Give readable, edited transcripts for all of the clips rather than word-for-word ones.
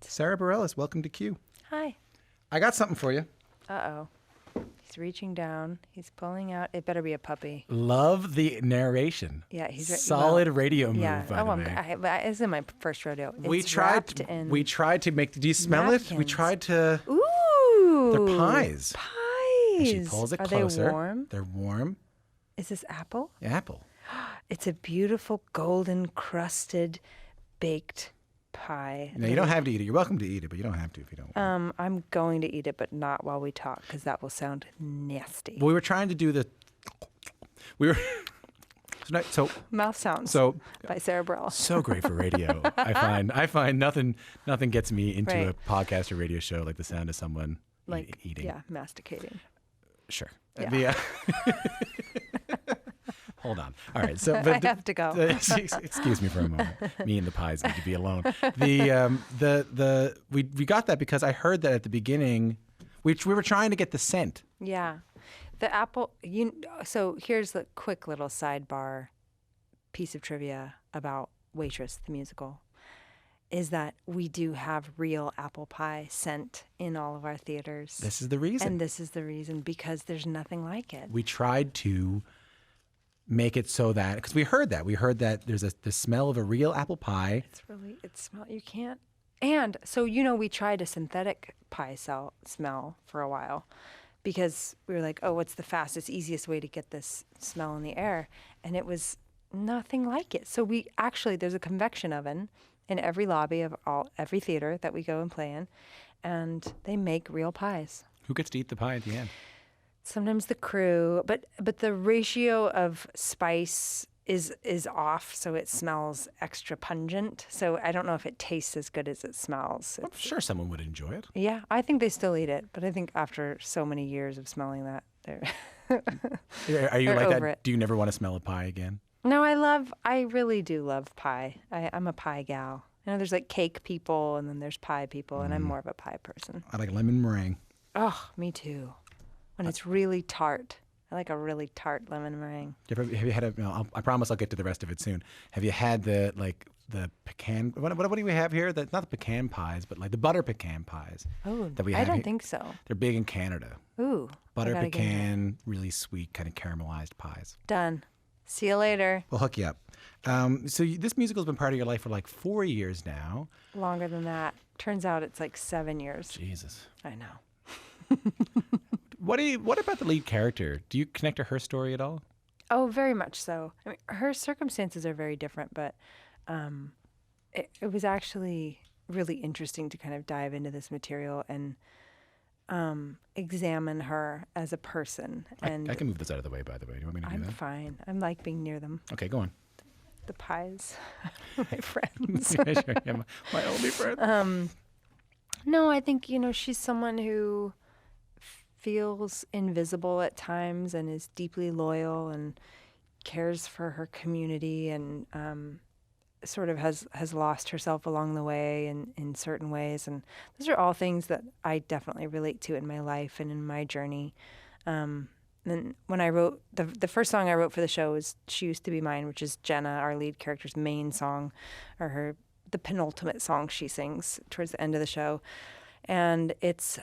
Sara Bareilles, welcome to Q. Hi. I got something for you. Uh-oh. He's reaching down. He's pulling out. It better be a puppy. Love the narration. Yeah, he's solid radio move. Yeah. By the way. This is my first rodeo. We tried to make. Do you smell napkins. it? We tried to. Ooh. They're pies. Pies. And she pulls it Are closer. they warm? They're warm. Is this apple? Apple. It's a beautiful golden crusted baked pie. Now you don't have to eat it. You're welcome to eat it, but you don't have to if you don't want. I'm going to eat it, but not while we talk, because that will sound nasty. Well, we were trying to do the. We were. So mouth sounds. By Sara Bareilles. So great for radio. I find nothing gets me into a podcast or radio show like the sound of someone eating. Yeah, masticating. Sure. Yeah. Hold on. All right. So I have to go. Excuse me for a moment. Me and the pies need to be alone. We got that because I heard that at the beginning, we were trying to get the scent. Yeah. The apple, so here's the quick little sidebar piece of trivia about Waitress, the musical, is that we do have real apple pie scent in all of our theaters. This is the reason. And this is the reason, because there's nothing like it. We tried to make it so that, because we heard that there's the smell of a real apple pie. You can't. And so, we tried a synthetic pie smell for a while, because we were like, oh, what's the fastest, easiest way to get this smell in the air? And it was nothing like it. So there's a convection oven in every lobby of every theater that we go and play in, and they make real pies. Who gets to eat the pie at the end? Sometimes the crew, but the ratio of spice is off, so it smells extra pungent. So I don't know if it tastes as good as it smells. I'm sure someone would enjoy it. Yeah, I think they still eat it, but I think after so many years of smelling that, they're Are you like that? It. Do you never want to smell a pie again? No, I really do love pie. I'm a pie gal. There's like cake people, and then there's pie people, and I'm more of a pie person. I like lemon meringue. Oh, me too. When it's really tart. I like a really tart lemon meringue. Have you had I promise I'll get to the rest of it soon. Have you had the pecan? What do we have here? Not the pecan pies, but like the butter pecan pies. Oh, that we have. I don't think so. They're big in Canada. Ooh, butter pecan, really sweet, kind of caramelized pies. Done. See you later. We'll hook you up. So this musical's been part of your life for like 4 years now. Longer than that. Turns out it's like 7 years. Jesus. I know. What about the lead character? Do you connect to her story at all? Oh, very much so. I mean, her circumstances are very different, but it was actually really interesting to kind of dive into this material and examine her as a person. And I can move this out of the way, by the way. Do you want me to do that? I'm fine. I like being near them. Okay, go on. The pies, my friends. Yeah, sure. Yeah, my only friend. No, I think, she's someone who feels invisible at times and is deeply loyal and cares for her community and sort of has lost herself along the way in certain ways. And those are all things that I definitely relate to in my life and in my journey. And when I wrote, the first song I wrote for the show was She Used to Be Mine, which is Jenna, our lead character's main song, or the penultimate song she sings towards the end of the show. And it's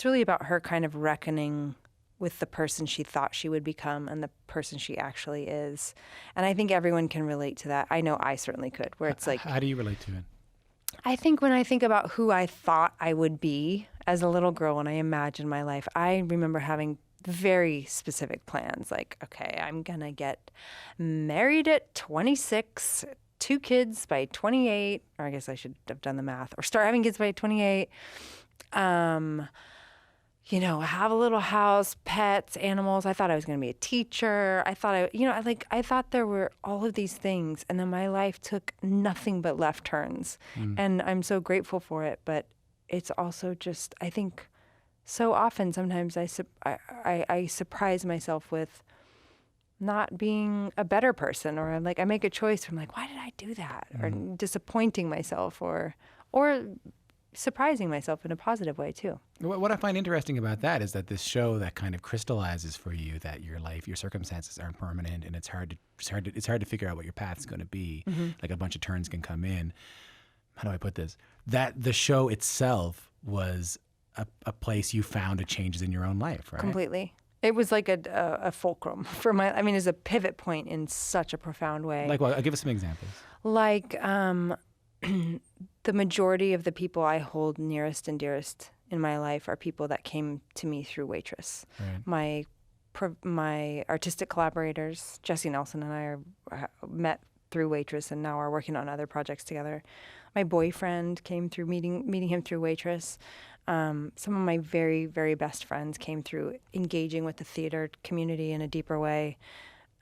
really about her kind of reckoning with the person she thought she would become and the person she actually is. And I think everyone can relate to that. I know I certainly could, where it's like... How do you relate to it? I think when I think about who I thought I would be as a little girl when I imagined my life, I remember having very specific plans. Like, okay, I'm going to get married at 26, 2 kids by 28, or I guess I should have done the math, or start having kids by 28. Have a little house, pets, animals. I thought I was going to be a teacher. I thought I thought there were all of these things, and then my life took nothing but left turns. And I'm so grateful for it, but it's also just, I think so often sometimes I surprise myself with not being a better person, or I make a choice from why did I do that? Or disappointing myself or surprising myself in a positive way too. What I find interesting about that is that this show that kind of crystallizes for you that your life, your circumstances aren't permanent, and it's hard to figure out what your path's going to be. Like a bunch of turns can come in. how do I put this? That the show itself was a place you found a changes in your own life, right? Completely. It was like a fulcrum for my, I mean, it's a pivot point in such a profound way. Like what? Give us some examples. Like the majority of the people I hold nearest and dearest in my life are people that came to me through Waitress. Right. My artistic collaborators, Jesse Nelson and I met through Waitress and now are working on other projects together. My boyfriend came through meeting him through Waitress. Some of my very, very best friends came through engaging with the theater community in a deeper way.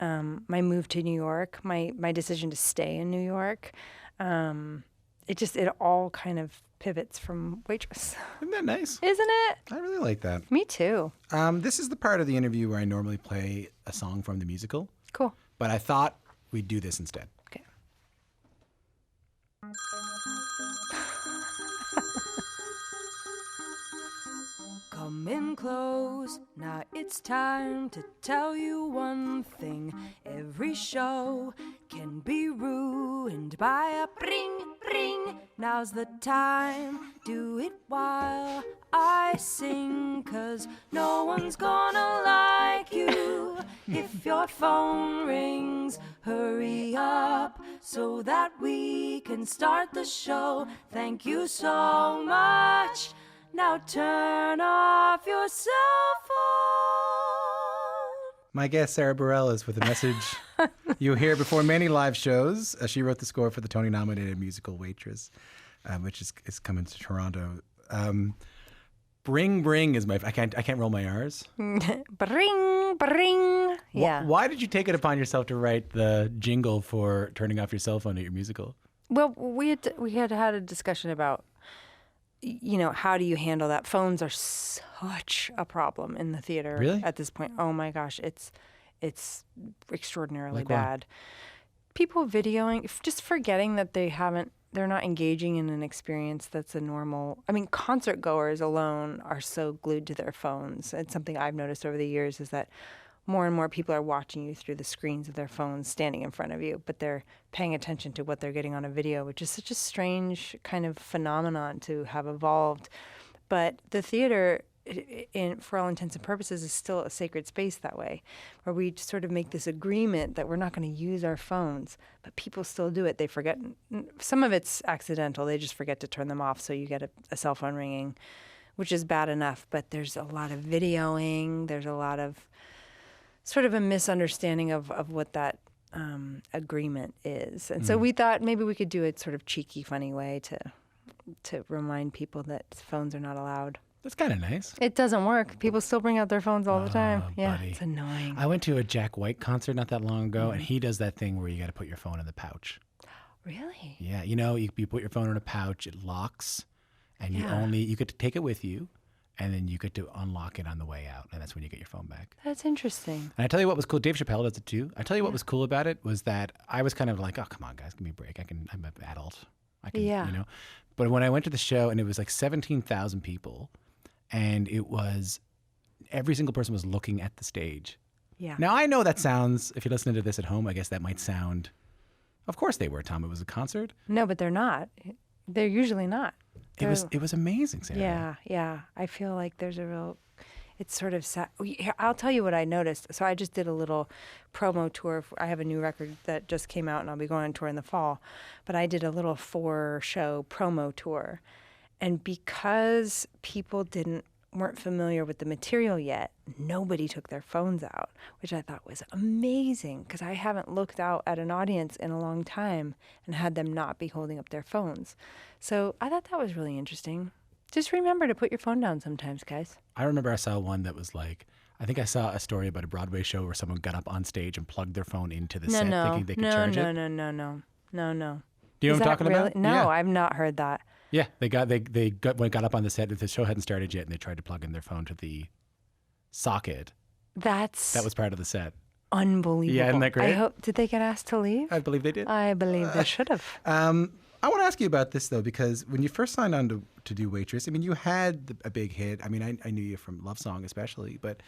My move to New York, my decision to stay in New York, it all kind of pivots from Waitress. Isn't that nice? Isn't it? I really like that. Me too. This is the part of the interview where I normally play a song from the musical, Cool. but I thought we'd do this instead. Okay. Come in close, now it's time to tell you one thing. Every show can be ruined by a ring, ring. Now's the time, do it while I sing, 'cause no one's gonna like you if your phone rings. Hurry up so that we can start the show. Thank you so much. Now turn off your cell phone. My guest, Sara Bareilles, is with a message you hear before many live shows. She wrote the score for the Tony-nominated musical Waitress, which is coming to Toronto. Bring, bring is my... I can't roll my R's. Bring, bring. Yeah. Why did you take it upon yourself to write the jingle for turning off your cell phone at your musical? Well, we had a discussion about, how do you handle that? Phones are such a problem in the theater Really? at this point. Oh my gosh, it's extraordinarily Like what? bad. People videoing, just forgetting that they're not engaging in an experience that's a normal. I mean, concert goers alone are so glued to their phones. It's something I've noticed over the years is that more and more people are watching you through the screens of their phones standing in front of you, but they're paying attention to what they're getting on a video, which is such a strange kind of phenomenon to have evolved. But the theater, for all intents and purposes, is still a sacred space that way, where we sort of make this agreement that we're not going to use our phones, but people still do it. They forget. Some of it's accidental. They just forget to turn them off, so you get a cell phone ringing, which is bad enough, but there's a lot of videoing. There's a lot of sort of a misunderstanding of what that agreement is. And so we thought maybe we could do it sort of cheeky, funny way to remind people that phones are not allowed. That's kind of nice. It doesn't work. People still bring out their phones all the time. Yeah, buddy. it's annoying. I went to a Jack White concert not that long ago, and he does that thing where you got to put your phone in the pouch. Really? Yeah, you put your phone in a pouch, it locks, and you get to take it with you, and then you get to unlock it on the way out, and that's when you get your phone back. That's interesting. And I tell you what was cool. Dave Chappelle does it too. I tell you what was cool about it was that I was kind of like, oh, come on, guys, give me a break. I'm an adult. I can, But when I went to the show, and it was like 17,000 people, and it was every single person was looking at the stage. Yeah. Now I know that sounds. If you're listening to this at home, I guess that might sound. Of course they were, Tom. It was a concert. No, but they're not. They're usually not. It was amazing, Sarah. Yeah. I feel like there's it's sort of sad. I'll tell you what I noticed. So I just did a little promo tour. I have a new record that just came out, and I'll be going on tour in the fall. But I did a little 4-show promo tour. And because people weren't familiar with the material yet, nobody took their phones out, which I thought was amazing because I haven't looked out at an audience in a long time and had them not be holding up their phones. So I thought that was really interesting. Just remember to put your phone down sometimes, guys. I remember I saw one that was like, I think I saw a story about a Broadway show where someone got up on stage and plugged their phone into the set thinking they could charge it. No. Do you know what I'm talking about? No, Yeah. I've not heard that. Yeah, they got up on the set. The show hadn't started yet, and they tried to plug in their phone to the socket. That was part of the set. Unbelievable. Yeah, isn't that great? Did they get asked to leave? I believe they did. I believe they should have. I want to ask you about this though, because when you first signed on to do Waitress, I mean, you had a big hit. I mean, I knew you from Love Song especially, but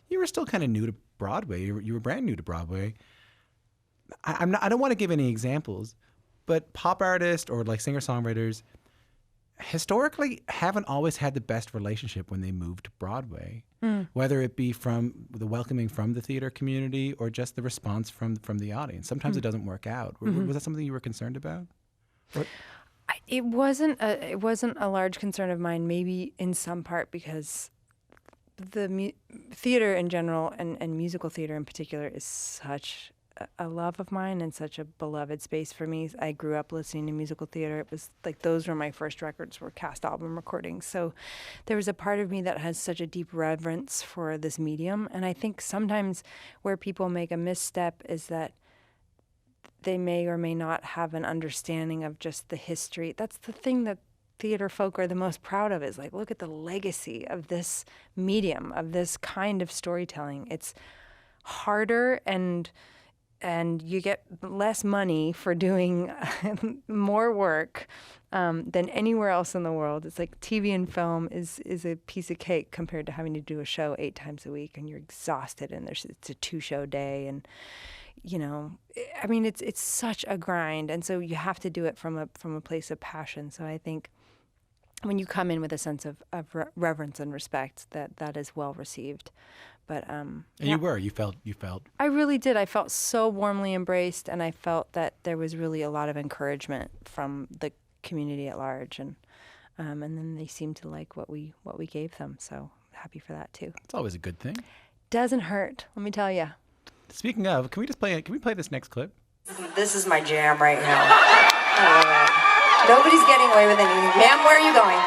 you were still kind of new to Broadway. You were brand new to Broadway. I don't want to give any examples, But pop artists or like singer-songwriters historically haven't always had the best relationship when they move to Broadway, whether it be from the welcoming from the theater community or just the response from the audience. Sometimes it doesn't work out. Was that something you were concerned about? It wasn't a large concern of mine, maybe in some part because the theater in general and musical theater in particular is such a love of mine and such a beloved space for me. I grew up listening to musical theater. It was like those were my first records, were cast album recordings. So there was a part of me that has such a deep reverence for this medium. And I think sometimes where people make a misstep is that they may or may not have an understanding of just the history. That's the thing that theater folk are the most proud of, is like, look at the legacy of this medium, of this kind of storytelling. It's harder and you get less money for doing more work than anywhere else in the world. It's like TV and film is a piece of cake compared to having to do a show 8 times a week, and you're exhausted, and it's a 2-show day, and I mean, it's such a grind, and so you have to do it from a place of passion. So I think when you come in with a sense of reverence and respect, that is well received. But and you felt. I really did. I felt so warmly embraced, and I felt that there was really a lot of encouragement from the community at large, and then they seemed to like what we gave them. So happy for that too. It's always a good thing. Doesn't hurt, let me tell you. Speaking of, can we play this next clip? This is my jam right now. I love it. Nobody's getting away with anything. Ma'am, where are you going?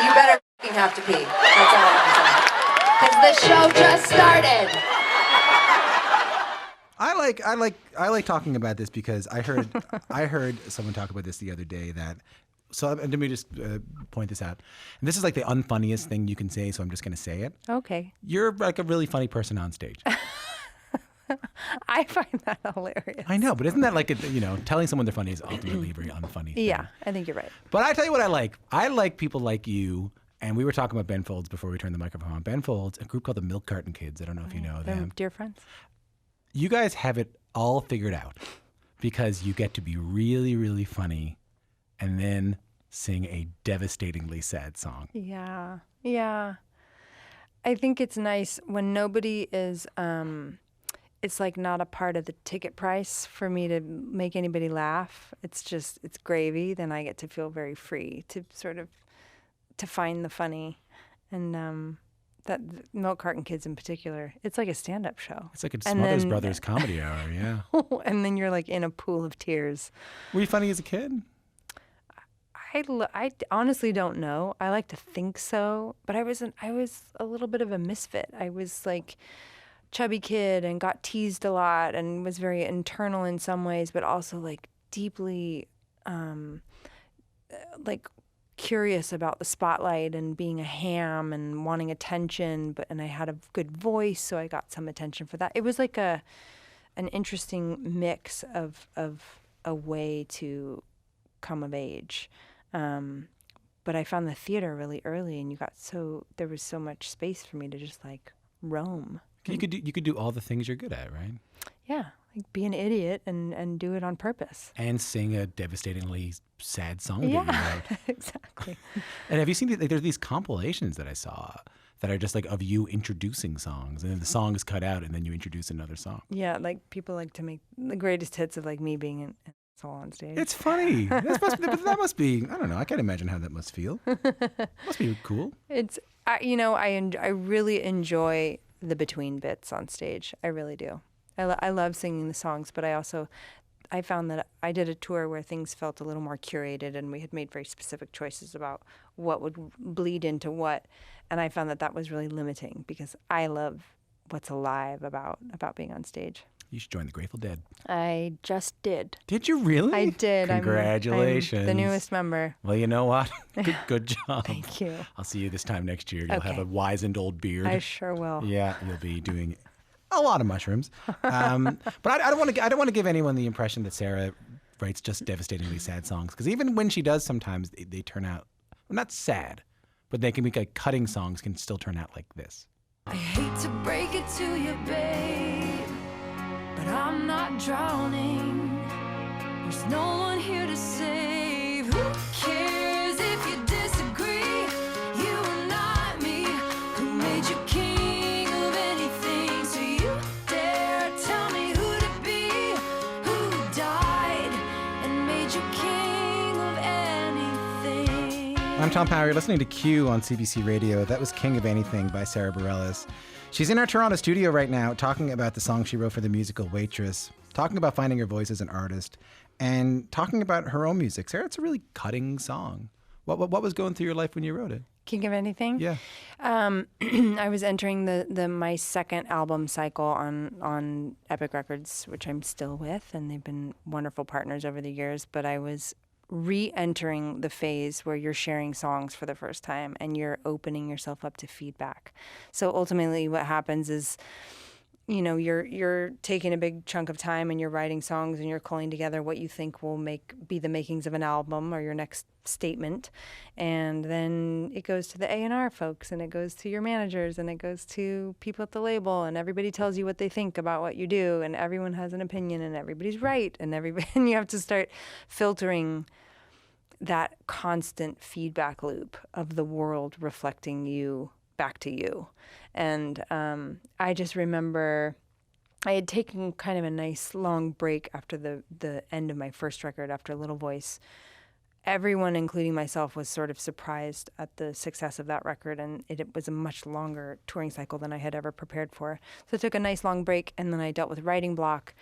You better have to pee. That's all I have to say. Because the show just started. I like talking about this because I heard someone talk about this the other day let me just point this out. And this is like the unfunniest thing you can say, so I'm just going to say it. Okay. You're like a really funny person on stage. I find that hilarious. I know, but isn't that like, telling someone they're funny is ultimately a very unfunny thing. Yeah, I think you're right. But I tell you what I like. I like people like you. And we were talking about Ben Folds before we turned the microphone on. Ben Folds, a group called the Milk Carton Kids. I don't know if you know them. Dear friends. You guys have it all figured out because you get to be really, really funny and then sing a devastatingly sad song. Yeah. Yeah. I think it's nice when nobody is, it's like not a part of the ticket price for me to make anybody laugh. It's gravy. Then I get to feel very free to sort of to find the funny, and that Milk Carton Kids in particular, it's like a stand-up show. It's like a Smothers Brothers comedy hour, yeah. And then you're like in a pool of tears. Were you funny as a kid? I honestly don't know. I like to think so, but I was a little bit of a misfit. I was like chubby kid and got teased a lot and was very internal in some ways, but also like deeply like curious about the spotlight and being a ham and wanting attention, and I had a good voice, so I got some attention for that. It was like an interesting mix of a way to come of age. But I found the theater really early, and there was so much space for me to just like roam. You could do all the things you're good at, right? Yeah, like be an idiot and do it on purpose. And sing a devastatingly sad song that you wrote. Exactly. And have you seen there's these compilations that I saw that are just like of you introducing songs, and then the song is cut out, and then you introduce another song. Yeah, like people like to make the greatest hits of like me being an asshole on stage. It's funny. That must be, I don't know, I can't imagine how that must feel. Must be cool. I really enjoy the between bits on stage. I really do. I love singing the songs, but I found that I did a tour where things felt a little more curated, and we had made very specific choices about what would bleed into what, and I found that was really limiting because I love what's alive about being on stage. You should join the Grateful Dead. I just did. Did you really? I did. Congratulations. I'm the newest member. Well, you know what? Good job. Thank you. I'll see you this time next year. You'll have a wizened old beard. I sure will. Yeah, you'll be doing a lot of mushrooms. But I don't want to give anyone the impression that Sara writes just devastatingly sad songs, because even when she does, sometimes they turn out not sad, but they can be like cutting songs can still turn out like this. I hate to break it to you, babe, but I'm not drowning. There's no one here to save. Who cares if you disagree? You are not me. Who made you king of anything? So you dare tell me who to be? Who died and made you king of anything? I'm Tom Power. You're listening to Q on CBC Radio. That was King of Anything by Sara Bareilles. She's in our Toronto studio right now talking about the song she wrote for the musical Waitress, talking about finding her voice as an artist, and talking about her own music. Sara, it's a really cutting song. What was going through your life when you wrote it? King of Anything? Yeah. I was entering my second album cycle on Epic Records, which I'm still with, and they've been wonderful partners over the years. But I was re-entering the phase where you're sharing songs for the first time and you're opening yourself up to feedback. So ultimately, what happens is, you know, you're taking a big chunk of time and you're writing songs and you're culling together what you think will be the makings of an album or your next statement, and then it goes to the A&R folks and it goes to your managers and it goes to people at the label, and everybody tells you what they think about what you do, and everyone has an opinion and everybody's right, and and you have to start filtering that constant feedback loop of the world reflecting you back to you. And I just remember I had taken kind of a nice long break after the end of my first record, after Little Voice. Everyone, including myself, was sort of surprised at the success of that record, and it was a much longer touring cycle than I had ever prepared for. So I took a nice long break, and then I dealt with writing block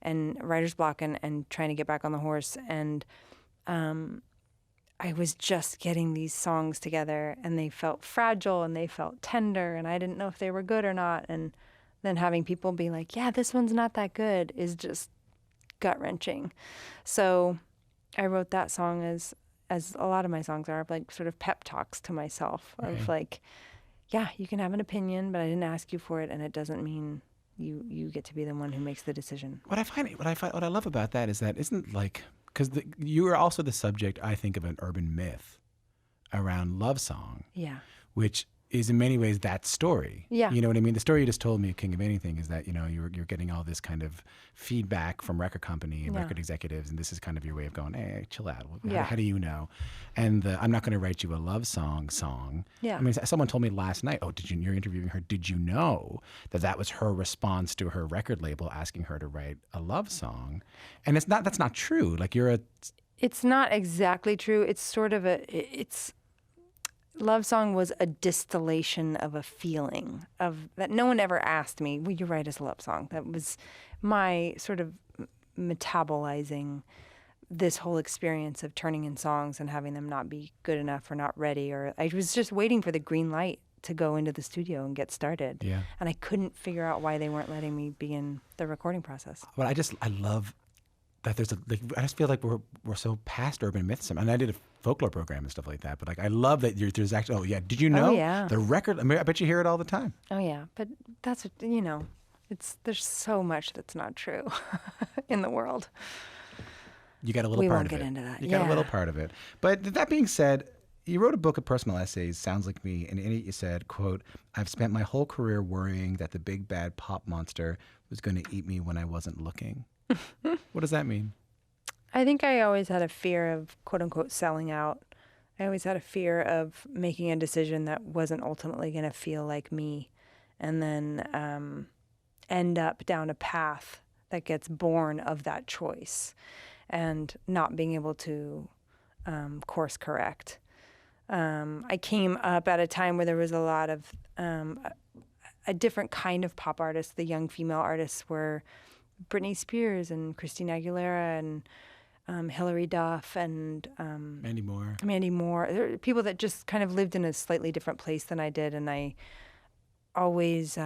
and writer's block and trying to get back on the horse. And I was just getting these songs together, and they felt fragile and they felt tender, and I didn't know if they were good or not. And then having people be like, yeah, this one's not that good, is just gut-wrenching. So I wrote that song as a lot of my songs are, like sort of pep talks to myself of like, yeah, you can have an opinion, but I didn't ask you for it, and it doesn't mean you get to be the one who makes the decision. What I love about that is that isn't like, because you are also the subject, I think, of an urban myth around love song. Yeah. Which is in many ways that story. Yeah. You know what I mean? The story you just told me, King of Anything, is that, you know, you're getting all this kind of feedback from record company and record executives, and this is kind of your way of going, hey, chill out. How do you know? And I'm not going to write you a love song. Yeah. I mean, someone told me last night, you're interviewing her, did you know that was her response to her record label asking her to write a love song? And that's not true. Like It's not exactly true. It's sort of Love Song was a distillation of a feeling of that no one ever asked me, will you write as a love song? That was my sort of metabolizing this whole experience of turning in songs and having them not be good enough or not ready. Or I was just waiting for the green light to go into the studio and get started. Yeah. And I couldn't figure out why they weren't letting me begin the recording process. Well, I love that I just feel like we're so past urban myths. And I did a folklore program and stuff like that. But like, I love that there's actually, did you know? Oh, yeah. The record, I mean, I bet you hear it all the time. Oh, yeah. But that's, there's so much that's not true in the world. You got a little part of it. We won't get into that. You got a little part of it. But that being said, you wrote a book of personal essays, Sounds Like Me, and in it you said, quote, I've spent my whole career worrying that the big bad pop monster was going to eat me when I wasn't looking. What does that mean? I think I always had a fear of, quote unquote, selling out. I always had a fear of making a decision that wasn't ultimately going to feel like me, and then end up down a path that gets born of that choice and not being able to course correct. I came up at a time where there was a lot of a different kind of pop artists. The young female artists were Britney Spears and Christina Aguilera and Hilary Duff and Mandy Moore. There were people that just kind of lived in a slightly different place than I did, and I always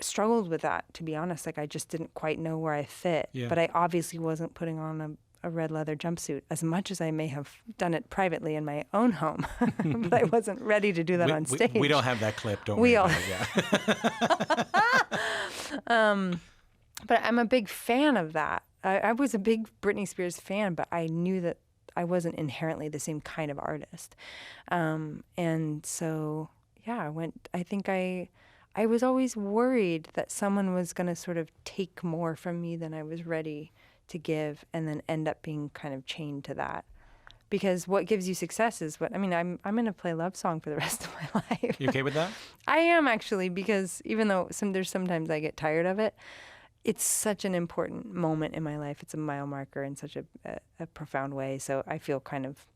struggled with that, to be honest. Like, I just didn't quite know where I fit. Yeah. But I obviously wasn't putting on a red leather jumpsuit, as much as I may have done it privately in my own home. But I wasn't ready to do that on stage. We don't have that clip, don't we? But I'm a big fan of that. I was a big Britney Spears fan, but I knew that I wasn't inherently the same kind of artist. And so, yeah, I was always worried that someone was going to sort of take more from me than I was ready to give and then end up being kind of chained to that. Because what gives you success is what, I mean, I'm going to play love song for the rest of my life. You okay with that? I am actually, because even though there's sometimes I get tired of it, it's such an important moment in my life. It's a mile marker in such a profound way. So I feel kind of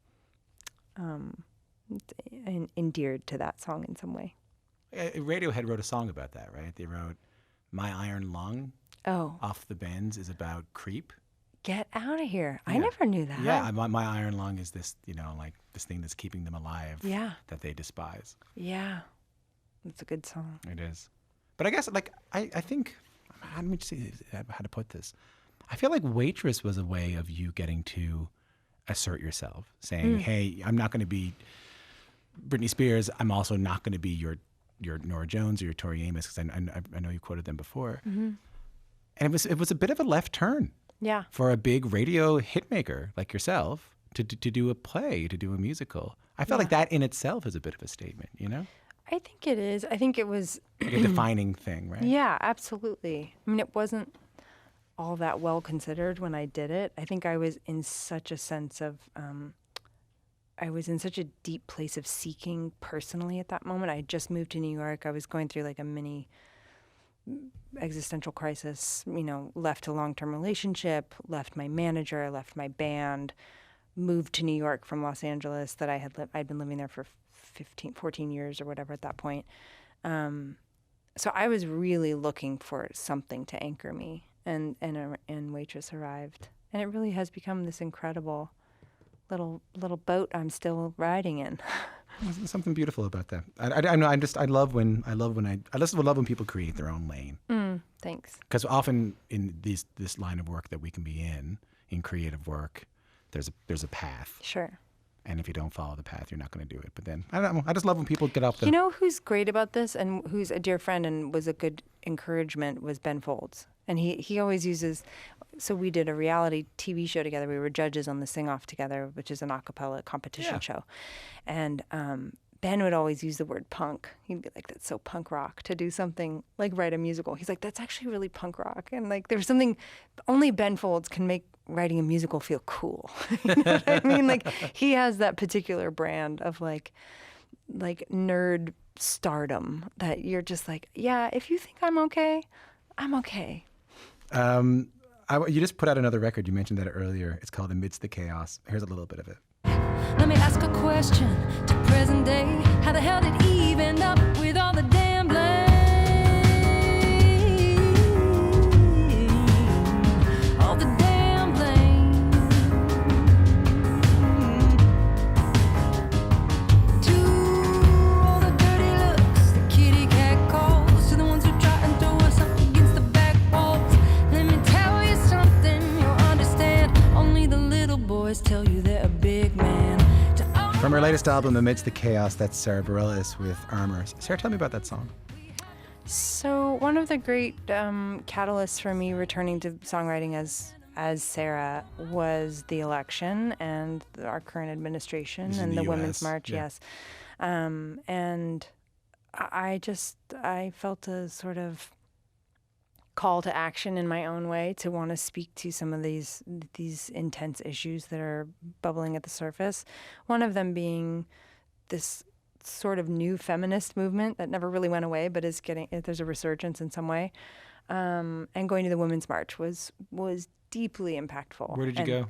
endeared to that song in some way. Radiohead wrote a song about that, right? They wrote My Iron Lung Oh, Off the Bends is about creep. get out of here. I Yeah. never knew that. Yeah, my iron lung is this, like this thing that's keeping them alive Yeah. that they despise. Yeah. It's a good song. It is. But I guess, I think, how do see how to put this? I feel like Waitress was a way of you getting to assert yourself, saying, hey, I'm not going to be Britney Spears. I'm also not going to be your Norah Jones or your Tori Amos, because I know you quoted them before. Mm-hmm. And it was a bit of a left turn Yeah. for a big radio hitmaker like yourself to do a play, to do a musical. I felt like that in itself is a bit of a statement, I think it is. I think it was, Like a defining thing, right? yeah, absolutely. I mean, it wasn't all that well considered when I did it. I think I was in such a sense of, I was in such a deep place of seeking personally at that moment. I had just moved to New York. I was going through like a mini existential crisis, left a long-term relationship, left my manager, left my band, moved to New York from Los Angeles that I'd been living there for 14 years or whatever at that point. So I was really looking for something to anchor me, and Waitress arrived. And it really has become this incredible little boat I'm still riding in. There's something beautiful about that. I know. I love when people create their own lane. Thanks. Because often in this line of work that we can be in creative work, there's a path. Sure. And if you don't follow the path, you're not going to do it. But then, I don't know, I just love when people get up the... You know who's great about this and who's a dear friend and was a good encouragement was Ben Folds. And he always uses... So we did a reality TV show together. We were judges on the Sing Off together, which is an a cappella competition show. And Ben would always use the word punk. He'd be like, that's so punk rock to do something like write a musical. He's like, that's actually really punk rock. And like there's something... Only Ben Folds can make writing a musical feel cool. You know what I mean? Like he has that particular brand of like nerd stardom that you're just like, yeah, if you think I'm okay, I'm okay. You just put out another record. You mentioned that earlier. It's called Amidst the Chaos. Here's a little bit of it. Let me ask a question to present day. How the hell did Eve end up with all the damn blame? All the damn blame. To all the dirty looks, the kitty cat calls, to the ones who try and throw us up against the back walls. Let me tell you something you'll understand. Only the little boys tell you they're a big man. From her latest album, Amidst the Chaos, that's Sara Bareilles with Armor. Sarah, tell me about that song. So one of the great catalysts for me returning to songwriting as Sarah was the election and our current administration This is in and the the Women's US, March, yeah. yes. And I felt a sort of call to action in my own way to want to speak to some of these intense issues that are bubbling at the surface. One of them being this sort of new feminist movement that never really went away, but there's a resurgence in some way. And going to the Women's March was deeply impactful. Where did you go?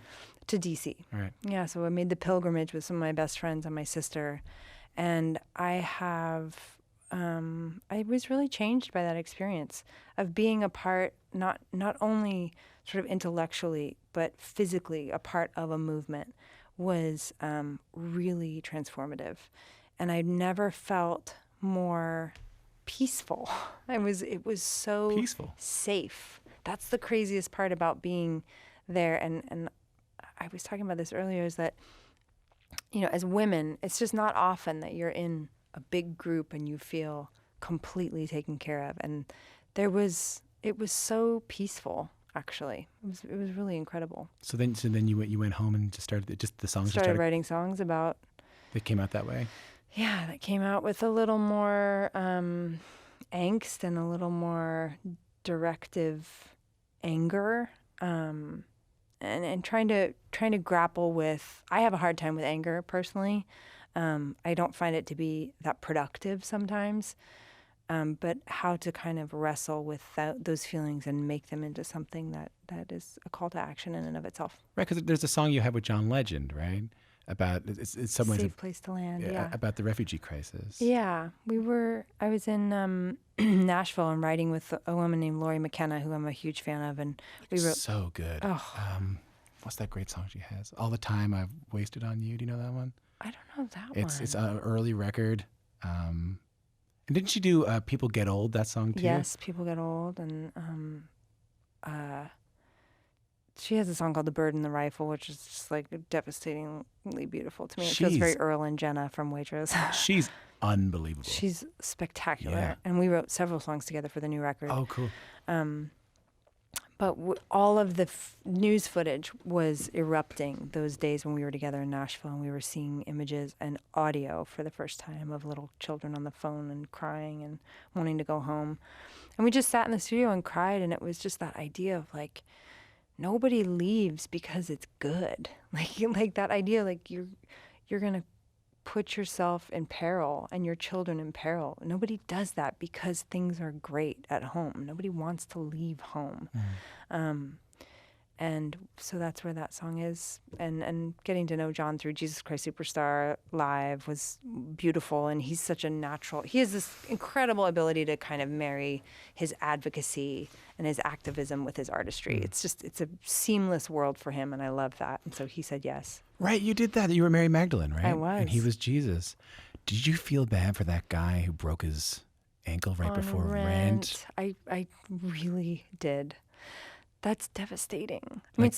To DC. All right. Yeah, so I made the pilgrimage with some of my best friends and my sister, and I was really changed by that experience of being a part, not only sort of intellectually, but physically a part of a movement was really transformative. And I never felt more peaceful. It was so Peaceful. safe. That's the craziest part about being there. And I was talking about this earlier, is that, as women, it's just not often that you're in a big group and you feel completely taken care of. And it was so peaceful, actually. It was really incredible. So then you went home and just started the songs. Started writing songs about. They came out that way. Yeah, that came out with a little more angst and a little more directive anger. and trying to grapple with. I have a hard time with anger personally. I don't find it to be that productive sometimes. But how to kind of wrestle with those feelings and make them into something that is a call to action in and of itself. Right, because there's a song you have with John Legend, right? About it's some ways Safe place to land. Yeah. about the refugee crisis. Yeah, I was in Nashville and writing with a woman named Lori McKenna, who I'm a huge fan of, and we wrote. So good. Oh. What's that great song she has? All the Time I've Wasted on You. Do you know that one? I don't know that one. It's an early record. And didn't she do People Get Old, that song too? Yes, People Get Old, and she has a song called The Bird and the Rifle, which is just like devastatingly beautiful to me. It feels very Earl and Jenna from Waitress. She's unbelievable. She's spectacular. Yeah. And we wrote several songs together for the new record. Oh, cool. But all of the news footage was erupting those days when we were together in Nashville, and we were seeing images and audio for the first time of little children on the phone and crying and wanting to go home. And we just sat in the studio and cried, and it was just that idea of like, nobody leaves because it's good. Like that idea, like you're gonna put yourself in peril and your children in peril. Nobody does that because things are great at home. Nobody wants to leave home. And so that's where that song is. And getting to know John through Jesus Christ Superstar live was beautiful. And he's such a natural, he has this incredible ability to kind of marry his advocacy and his activism with his artistry. It's a seamless world for him, and I love that. And so he said yes. Right, you did that. You were Mary Magdalene, right? I was. And he was Jesus. Did you feel bad for that guy who broke his ankle right before Rent? I really did. That's devastating. I mean,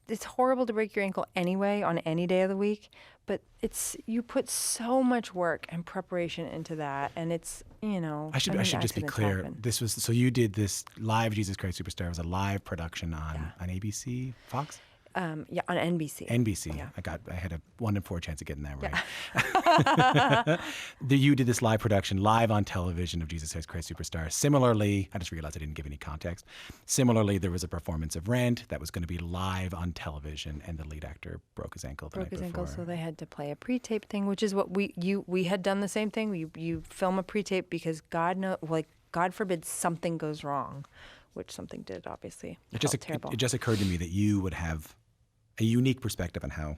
it's horrible to break your ankle anyway on any day of the week, but you put so much work and preparation into that, and it's, I should just be clear. Happen. This was so you did this live Jesus Christ Superstar. It was a live production on ABC, Fox. On NBC. NBC. Yeah. I had a 1 in 4 chance of getting that right. You did this live production, live on television of Jesus Christ Superstar. Similarly, I just realized I didn't give any context. Similarly, there was a performance of Rent that was going to be live on television, and the lead actor broke his ankle the night before. So they had to play a pre-tape thing, which is what we had done the same thing. You film a pre-tape because God forbid something goes wrong, which something did, obviously. It just occurred to me that you would have a unique perspective on how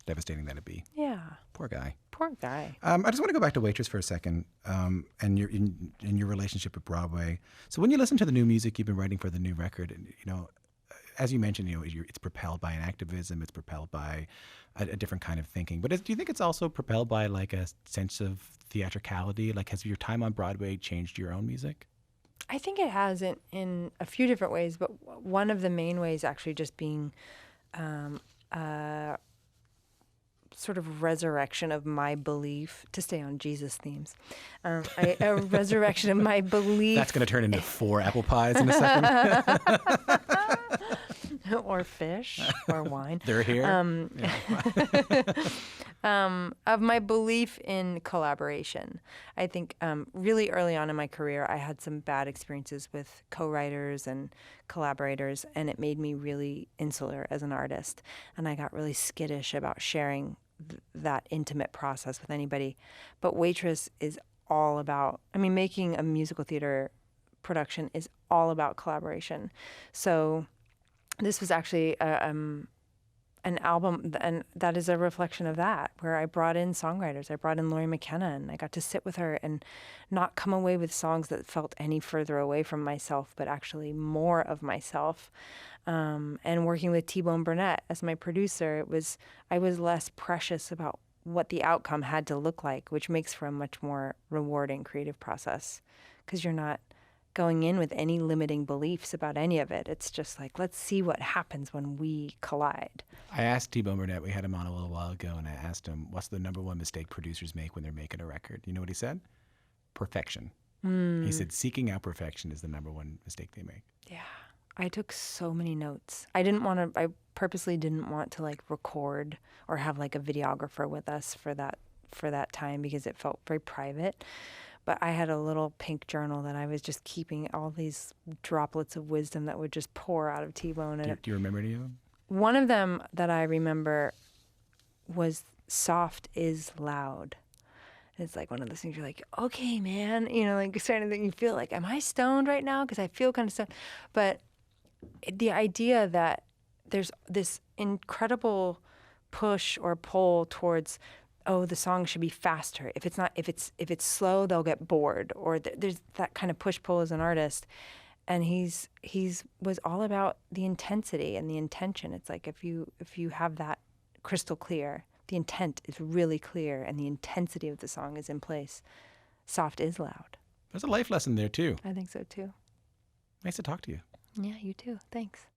devastating that'd be. Yeah. Poor guy. I just want to go back to Waitress for a second, and your relationship with Broadway. So when you listen to the new music you've been writing for the new record, as you mentioned, it's propelled by an activism. It's propelled by a different kind of thinking. But do you think it's also propelled by like a sense of theatricality? Like, has your time on Broadway changed your own music? think it has in a few different ways, but one of the main ways actually just being sort of resurrection of my belief, to stay on Jesus themes, a resurrection of my belief. That's going to turn into 4 apple pies in a second. Or fish, or wine. They're here. Of my belief in collaboration. I think really early on in my career, I had some bad experiences with co-writers and collaborators, and it made me really insular as an artist. And I got really skittish about sharing that intimate process with anybody. But Waitress is all about, making a musical theater production is all about collaboration. So this was actually an album, and that is a reflection of that, where I brought in songwriters. I brought in Lori McKenna, and I got to sit with her and not come away with songs that felt any further away from myself, but actually more of myself. And working with T-Bone Burnett as my producer, I was less precious about what the outcome had to look like, which makes for a much more rewarding creative process, because you're not going in with any limiting beliefs about any of it. It's just like, let's see what happens when we collide. I asked T-Bone Burnett, we had him on a little while ago, and I asked him, what's the number one mistake producers make when they're making a record? You know what he said? Perfection. He said seeking out perfection is the number one mistake they make. Yeah. I took so many notes. I purposely didn't want to record or have a videographer with us for that time, because it felt very private. But I had a little pink journal that I was just keeping all these droplets of wisdom that would just pour out of T-Bone. Do you remember any of them? one of them that I remember was "Soft is Loud." And it's like one of those things you're like, okay, man, like starting to think, you feel like, am I stoned right now? Because I feel kind of stoned. But the idea that there's this incredible push or pull towards, oh, the song should be faster. If it's slow, they'll get bored. Or there's that kind of push pull as an artist. And he's was all about the intensity and the intention. It's like if you have that crystal clear, the intent is really clear, and the intensity of the song is in place. Soft is loud. There's a life lesson there too. I think so too. Nice to talk to you. Yeah, you too. Thanks.